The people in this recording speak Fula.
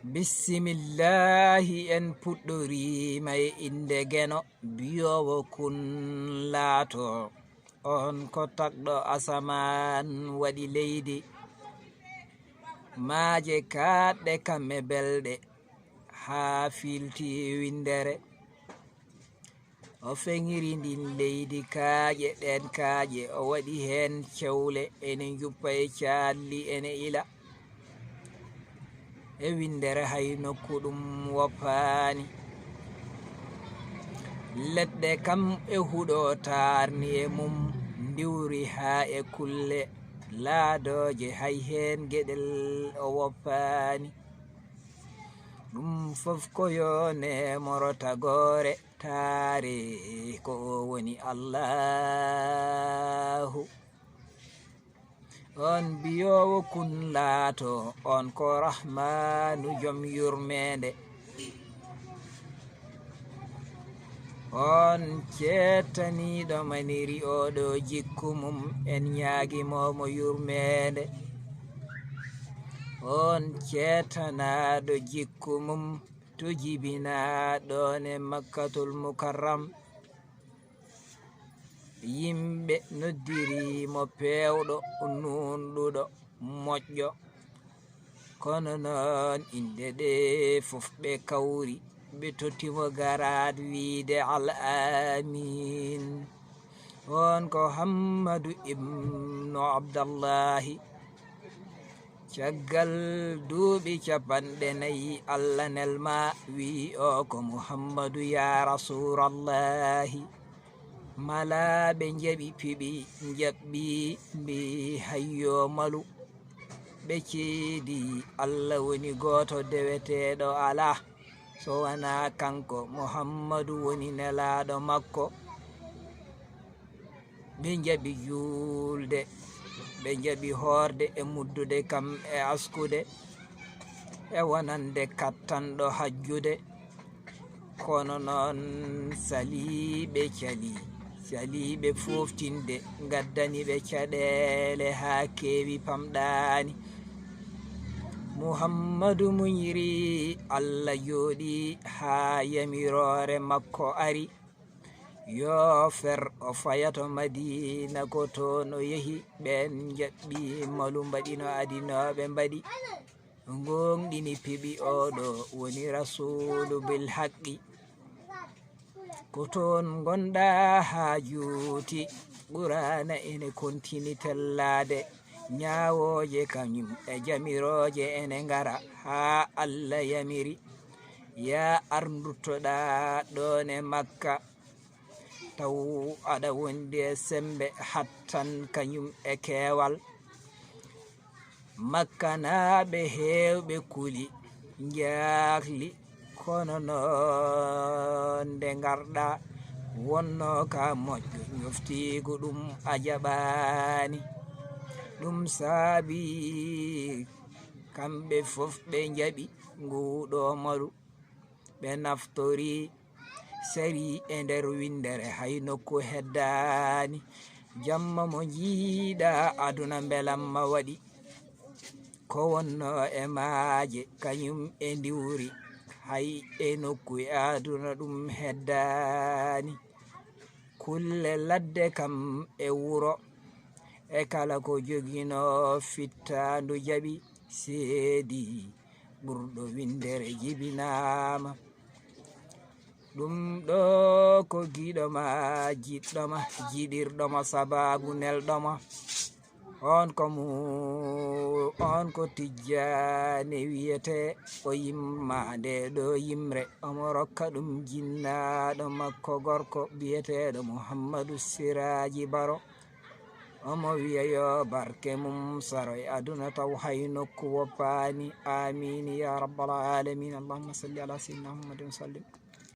Bismillahi en puɗɗorima e inde geno biyowo kun laato. On ko tagɗo asaman waɗi leydi, maaje kaɗɗe kamme belɗe haa filti windere. O feŋiri ndin leydi kaaƴe ɗen kaaƴe, o waɗi hen cewle ene juppa e calli ene ila e windere hay nokku ɗum woppani. Leɗɗe kam e huɗo tarni e mum ndiwri haa e kulle laadoje hay hen geɗel o woppani. Ɗum fof ko yone moro tagore taare ko o woni Allahu. On biyowo kun laato, on ko Rahmanu jom yurmede. On cettaniɗo maniri oɗo jikku mum, en ñaagimomo yurmede. On cettanaɗo jikku mum to jibinaɗon e Makkatul Mukarram. Yimɓe noddirimo pewɗo, nunɗuɗo, moƴƴo, kono noon inde ɗe fof ɓe kawri ɓe tottimo garat wiide al-amin. On ko Hammadu ibnu Abdallahi. Caggal duuɓi capanɗe 4 Allah nelma wi o ko Muhammadu ya Rasulallahi. Malaɓe njaɓi piɓi jaɓɓi mbi hayyo malu, ɓe ceedi Allah woni goto deweteɗo ala, so wana kanko Muhammadu woni nelaɗo makko. Ɓe jaɓi julde, ɓe jaɓi horde e muddude kam e askude e wonande kattanɗo hajjude. Kono noon saliɓe cali, saliɓe foftinde gaddani ɓe caɗele haa kewi pamɗani. Muhammadu munyiri Allah jooɗi haa yamirore makko ari. Yo fer o fayato Madina ko toon o yehi, ɓen jaɓɓi malu mbaɗino adinoɓe mbaɗi. Gonɗini piɓi oɗo woni rasulu bil haqqi. Ko toon gonɗa haa juuti, Qur'ana ene kontini tellade. Nyawoje kañum e jamiroje ene ngara haa Allah yamiri. Ya ardutoɗa ɗon e Makka, taw aɗa wondi e sembe hattan kañum e keewal. Makka naaɓe heewɓe kuli njaahli, kono noon nde ngarɗa wonno ka moƴƴo ñoftigu ɗum a jaɓani. Ɗum saabi kamɓe fof ɓe njaɓi nguɗo malu, ɓe naftori sari e nder windere hay nokku heddani. Jamma mo jiiɗa aduna belamma waɗi, ko wonno e maaje kañum e ndiwri hay e nokku e aduna ɗum heddani. Kulle ladde kam e wuro e kala ko jogino fittandu jaɓi seedi ɓurɗo windere jibinama. Ɗum ɗo ko giɗoma jiɗɗoma, jiɗirɗoma sababu nelɗoma. On ko Tijjani wiyete, o yimmande ɗo yimre, omo rokka ɗum jinnaɗo makko gorko biyeteɗo Muhammadu Siraji Baro. Omo wiya yo barke mum saro e aduna taw hay nokku woppani. Amin ya rabbal alamin. Allahumma salli ala sayyidina Muhammadin sallim.